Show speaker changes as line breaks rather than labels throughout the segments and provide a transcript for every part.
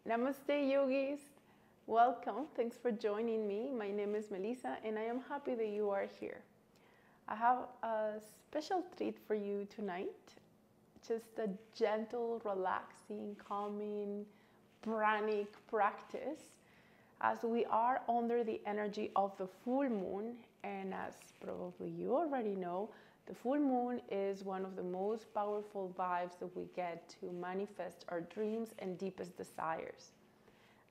Namaste, yogis. Welcome. Thanks for joining me. My name is Melissa, and I am happy that you are here. I have a special treat for you tonight. Just a gentle, relaxing, calming, pranic practice as we are under the energy of the full moon. And as probably you already know, the full moon is one of the most powerful vibes that we get to manifest our dreams and deepest desires.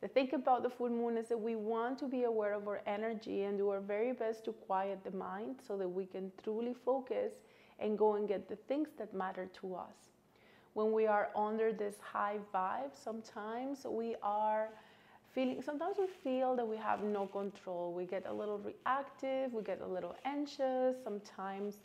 The thing about the full moon is that we want to be aware of our energy and do our very best to quiet the mind so that we can truly focus and go and get the things that matter to us. When we are under this high vibe, sometimes we feel that we have no control. We get a little reactive, we get a little anxious. Sometimes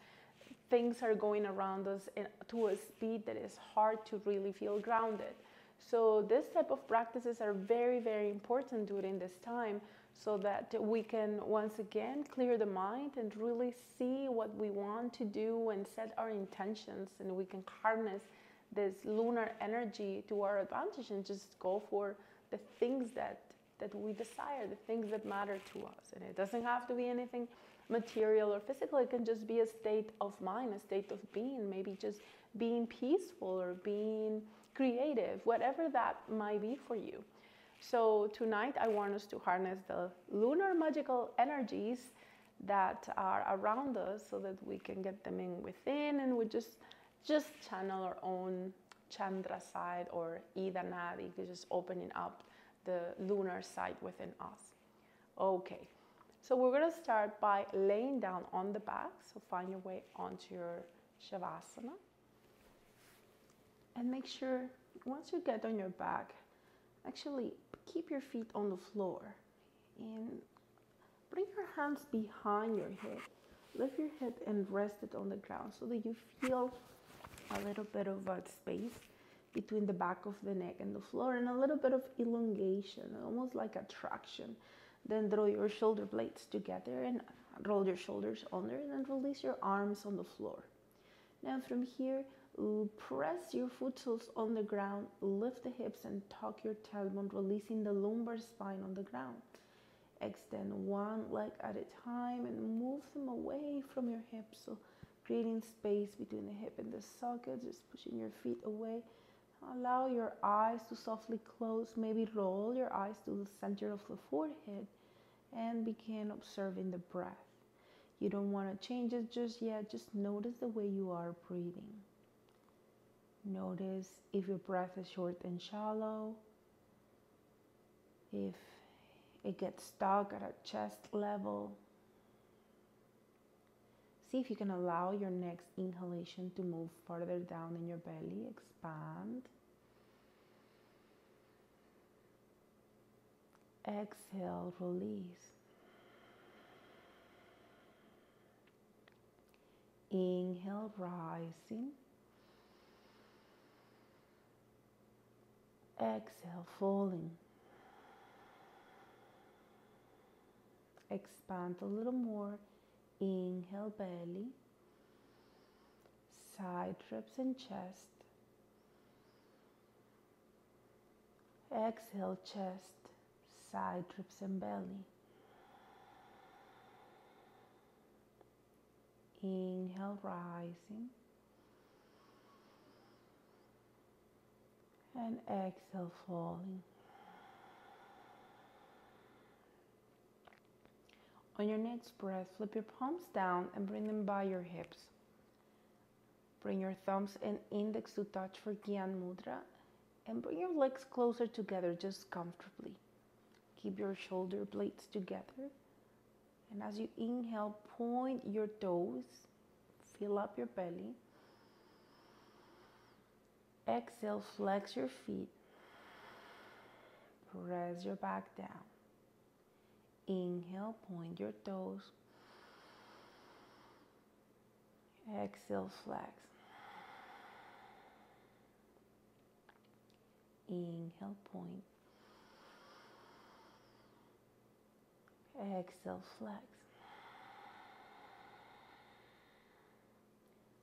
things are going around us to a speed that is hard to really feel grounded. So this type of practices are very, very important during this time so that we can once again clear the mind and really see what we want to do and set our intentions, and we can harness this lunar energy to our advantage and just go for the things that we desire, the things that matter to us. And it doesn't have to be anything material or physical. It can just be a state of mind, a state of being, maybe just being peaceful or being creative, whatever that might be for you. So tonight I want us to harness the lunar magical energies that are around us so that we can get them in within, and we just channel our own Chandra side or Ida Nadi, just opening up the lunar side within us. Okay, so we're gonna start by laying down on the back. So find your way onto your Shavasana. And make sure, once you get on your back, actually keep your feet on the floor. And bring your hands behind your head. Lift your head and rest it on the ground so that you feel a little bit of a space between the back of the neck and the floor, and a little bit of elongation, almost like a traction. Then draw your shoulder blades together and roll your shoulders under, and then release your arms on the floor. Now from here, press your foot soles on the ground, lift the hips and tuck your tailbone, releasing the lumbar spine on the ground. Extend one leg at a time and move them away from your hips, so creating space between the hip and the socket, just pushing your feet away. Allow your eyes to softly close, maybe roll your eyes to the center of the forehead and begin observing the breath. You don't want to change it just yet, just notice the way you are breathing. Notice if your breath is short and shallow, if it gets stuck at a chest level. See if you can allow your next inhalation to move further down in your belly. Expand. Exhale, release. Inhale, rising. Exhale, falling. Expand a little more. Inhale, belly, side ribs and chest. Exhale, chest, side ribs and belly. Inhale, rising. And exhale, falling. On your next breath, flip your palms down and bring them by your hips. Bring your thumbs and index to touch for Gyan Mudra, and bring your legs closer together just comfortably. Keep your shoulder blades together, and as you inhale, point your toes, fill up your belly. Exhale, flex your feet, press your back down. Inhale, point your toes. Exhale, flex. Inhale, point. Exhale, flex.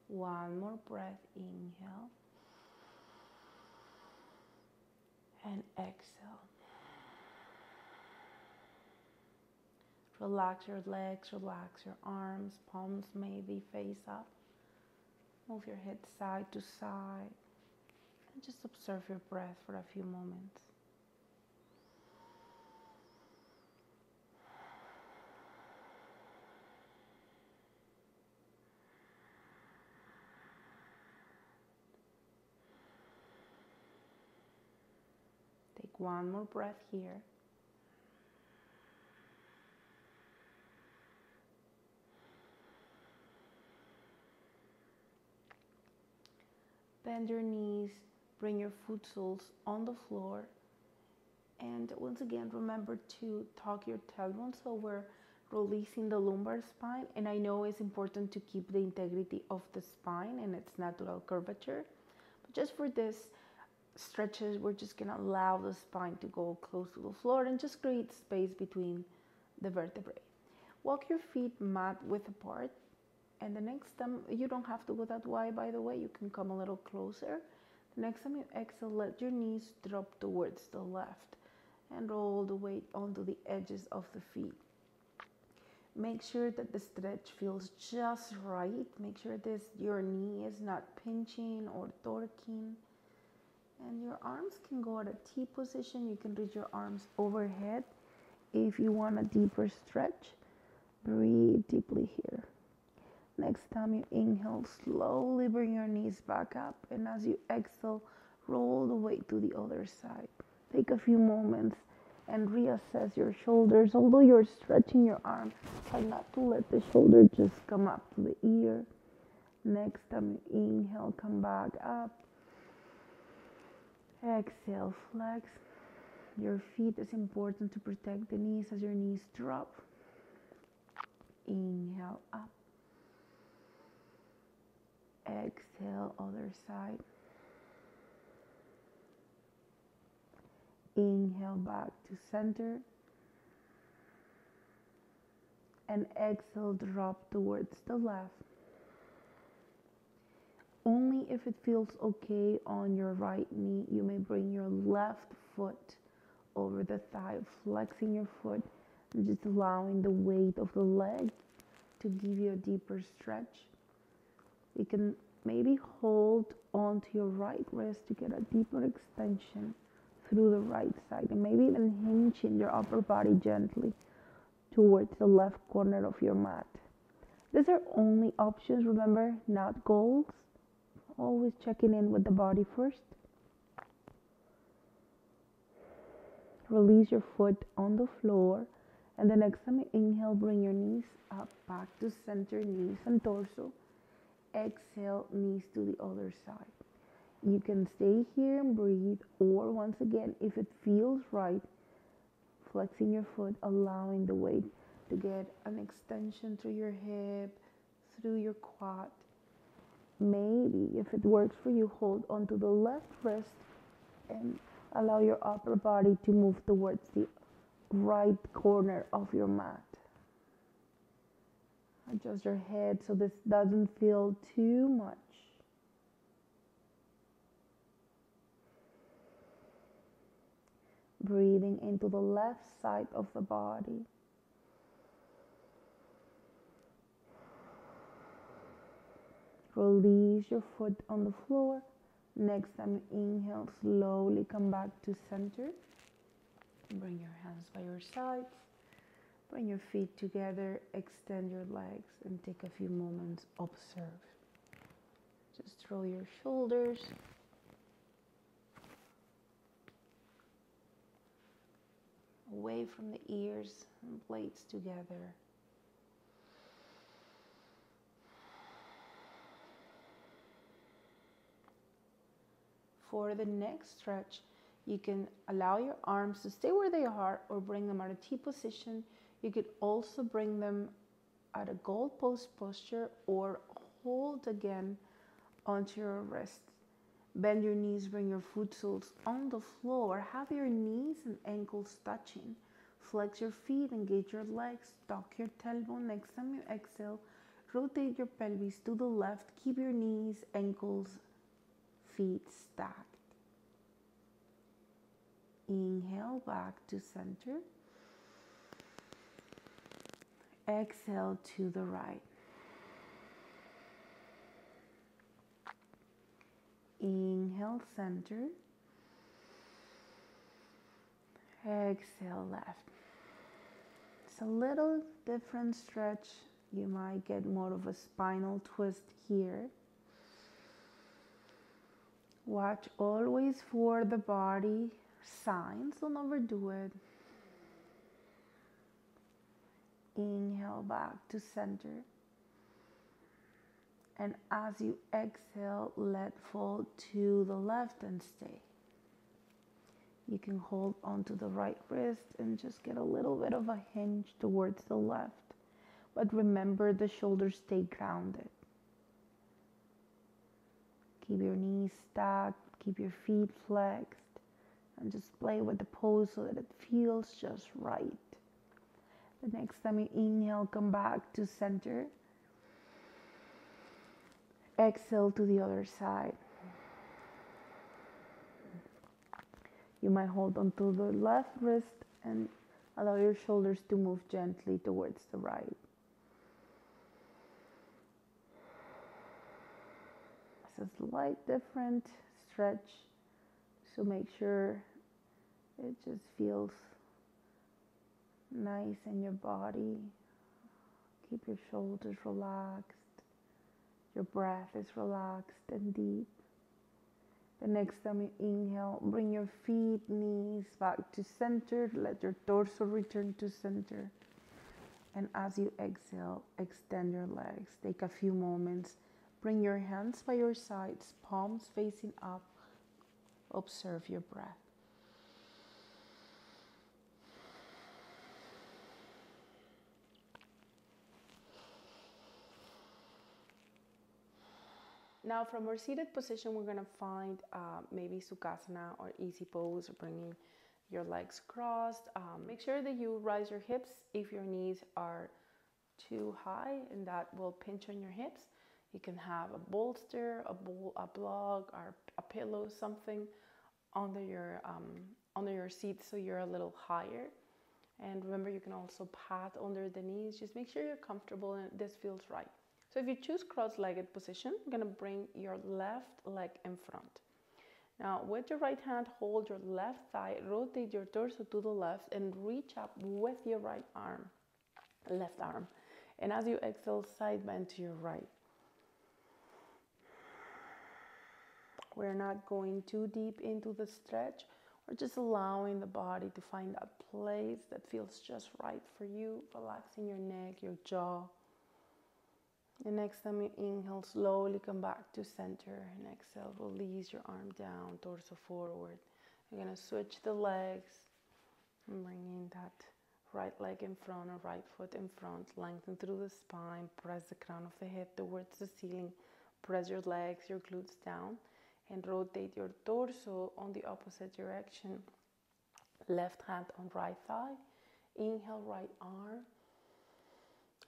One more breath, inhale. And exhale. Relax your legs, relax your arms, palms maybe face up. Move your head side to side. And just observe your breath for a few moments. Take one more breath here. Bend your knees, bring your foot soles on the floor. And once again, remember to tuck your tailbone so we're releasing the lumbar spine. And I know it's important to keep the integrity of the spine and its natural curvature. But just for this stretches, we're just gonna allow the spine to go close to the floor and just create space between the vertebrae. Walk your feet mat width apart. And the next time, you don't have to go that wide, by the way, you can come a little closer. The next time you exhale, let your knees drop towards the left and roll the weight onto the edges of the feet. Make sure that the stretch feels just right. Make sure your knee is not pinching or torquing. And your arms can go at a T position. You can reach your arms overhead. If you want a deeper stretch, breathe deeply here. Next time you inhale, slowly bring your knees back up. And as you exhale, roll the weight to the other side. Take a few moments and reassess your shoulders. Although you're stretching your arm, try not to let the shoulder just come up to the ear. Next time you inhale, come back up. Exhale, flex. Your feet is important to protect the knees as your knees drop. Inhale up. Exhale, other side. Inhale back to center. And exhale, drop towards the left. Only if it feels okay on your right knee, you may bring your left foot over the thigh, flexing your foot and just allowing the weight of the leg to give you a deeper stretch. You can maybe hold onto your right wrist to get a deeper extension through the right side, and maybe even hinging your upper body gently towards the left corner of your mat. These are only options, remember, not goals. Always checking in with the body first. Release your foot on the floor, and the next time you inhale, bring your knees up, back to center, knees and torso. Exhale, knees to the other side. You can stay here and breathe, or once again, if it feels right, flexing your foot, allowing the weight to get an extension through your hip, through your quad. Maybe, if it works for you, hold onto the left wrist and allow your upper body to move towards the right corner of your mat. Adjust your head so this doesn't feel too much. Breathing into the left side of the body. Release your foot on the floor. Next time you inhale, slowly come back to center. Bring your hands by your sides. Bring your feet together, extend your legs, and take a few moments, observe. Just roll your shoulders. Away from the ears and blades together. For the next stretch, you can allow your arms to stay where they are or bring them at a T position. You could also bring them at a goalpost posture or hold again onto your wrists. Bend your knees, bring your foot soles on the floor. Have your knees and ankles touching. Flex your feet, engage your legs, tuck your tailbone. Next time you exhale, rotate your pelvis to the left. Keep your knees, ankles, feet stacked. Inhale back to center. Exhale to the right. Inhale center. Exhale left. It's a little different stretch. You might get more of a spinal twist here. Watch always for the body signs. Don't overdo it. Inhale back to center. And as you exhale, let fall to the left and stay. You can hold onto the right wrist and just get a little bit of a hinge towards the left. But remember, the shoulders stay grounded. Keep your knees stacked, keep your feet flexed, and just play with the pose so that it feels just right. The next time you inhale, come back to center. Exhale to the other side. You might hold onto the left wrist and allow your shoulders to move gently towards the right. It's a slight different stretch, so make sure it just feels nice in your body. Keep your shoulders relaxed. Your breath is relaxed and deep. The next time you inhale, bring your feet, knees back to center. Let your torso return to center. And as you exhale, extend your legs. Take a few moments. Bring your hands by your sides, palms facing up. Observe your breath. Now from our seated position, we're gonna find maybe Sukhasana or easy pose, or bringing your legs crossed. Make sure that you rise your hips if your knees are too high, and that will pinch on your hips. You can have a bolster, a block, or a pillow, something under your seat so you're a little higher. And remember, you can also pat under the knees. Just make sure you're comfortable and this feels right. So if you choose cross-legged position, you're gonna bring your left leg in front. Now with your right hand, hold your left thigh, rotate your torso to the left and reach up with your right arm, left arm. And as you exhale, side bend to your right. We're not going too deep into the stretch. We're just allowing the body to find a place that feels just right for you, relaxing your neck, your jaw. The next time you inhale, slowly come back to center, and exhale, release your arm down, torso forward. You're gonna switch the legs and bring in that right leg in front or right foot in front, lengthen through the spine, press the crown of the head towards the ceiling, press your legs, your glutes down, and rotate your torso on the opposite direction. Left hand on right thigh, inhale, right arm,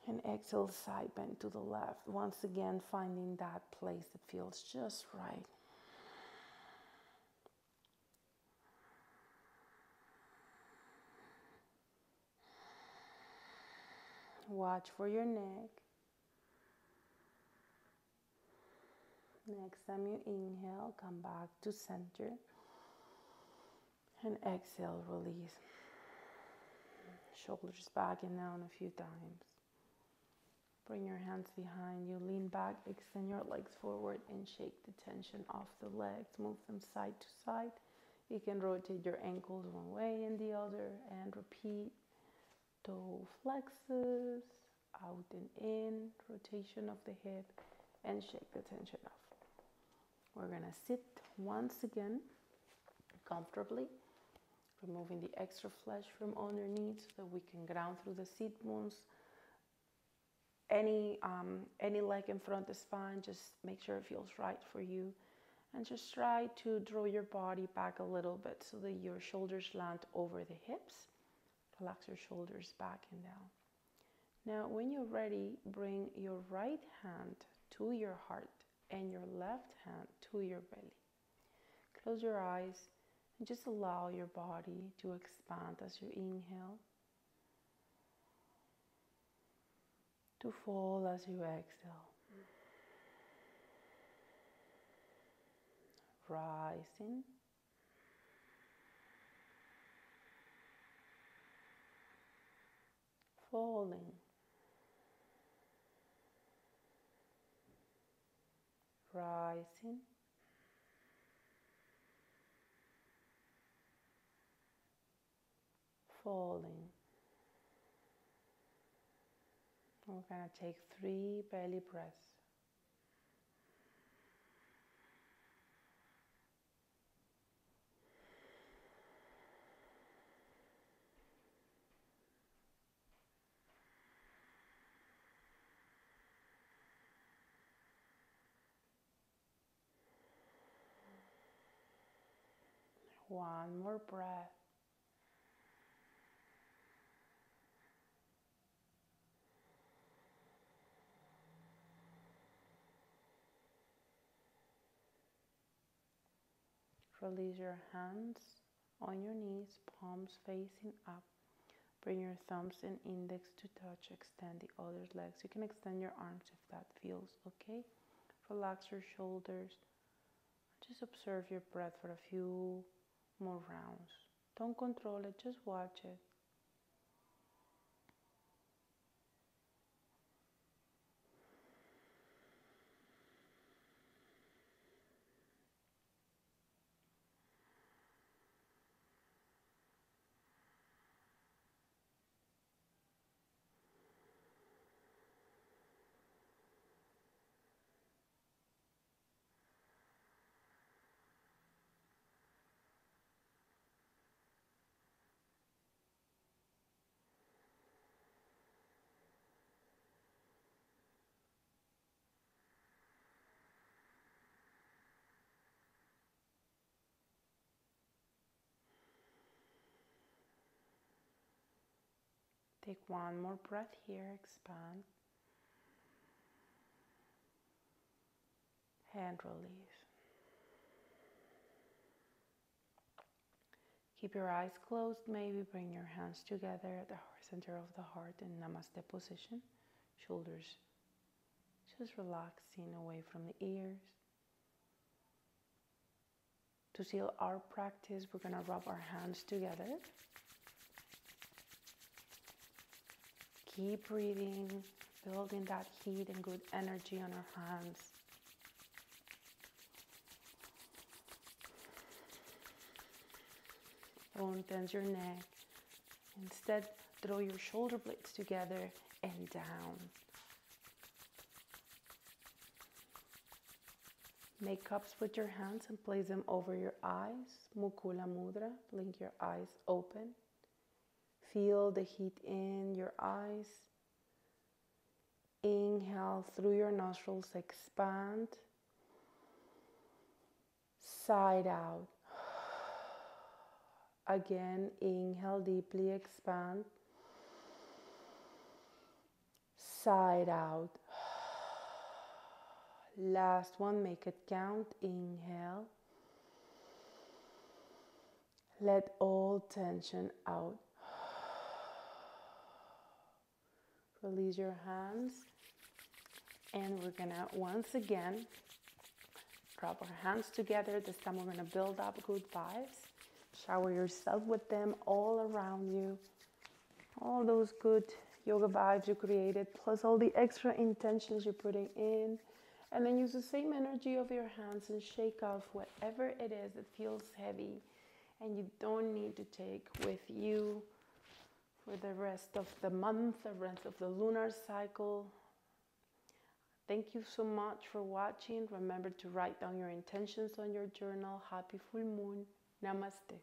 and exhale, side bend to the left. Once again, finding that place that feels just right. Watch for your neck. Next time you inhale, come back to center. And exhale, release. Shoulders back and down a few times. Bring your hands behind you, lean back, extend your legs forward and shake the tension off the legs. Move them side to side. You can rotate your ankles one way and the other and repeat. Toe flexes, out and in, rotation of the hip, and shake the tension off. We're gonna sit once again comfortably, removing the extra flesh from underneath so that we can ground through the seat bones. Any leg in front is fine. Just make sure it feels right for you, and just try to draw your body back a little bit so that your shoulders land over the hips. Relax your shoulders back and down. Now when you're ready, bring your right hand to your heart and your left hand to your belly. Close your eyes And just allow your body to expand as you inhale, to fall as you exhale. Rising, falling, rising, falling. We're going to take 3 belly breaths. One more breath. Release your hands on your knees, palms facing up. Bring your thumbs and index to touch. Extend the other legs. You can extend your arms if that feels okay. Relax your shoulders. Just observe your breath for a few more rounds. Don't control it, just watch it. Take one more breath here, expand. And release. Keep your eyes closed, maybe bring your hands together at the center of the heart in Namaste position. Shoulders just relaxing away from the ears. To seal our practice, we're going to rub our hands together. Keep breathing, building that heat and good energy on our hands. Don't tense your neck. Instead, throw your shoulder blades together and down. Make cups with your hands and place them over your eyes. Mukula Mudra. Blink your eyes open. Feel the heat in your eyes. Inhale through your nostrils, expand. Side out. Again, inhale deeply, expand. Side out. Last one, make it count. Inhale. Let all tension out. Release your hands. And we're gonna once again rub our hands together. This time we're gonna build up good vibes. Shower yourself with them all around you. All those good yoga vibes you created, plus all the extra intentions you're putting in. And then use the same energy of your hands and shake off whatever it is that feels heavy and you don't need to take with you for the rest of the month, the rest of the lunar cycle. Thank you so much for watching. Remember to write down your intentions on your journal. Happy full moon. Namaste.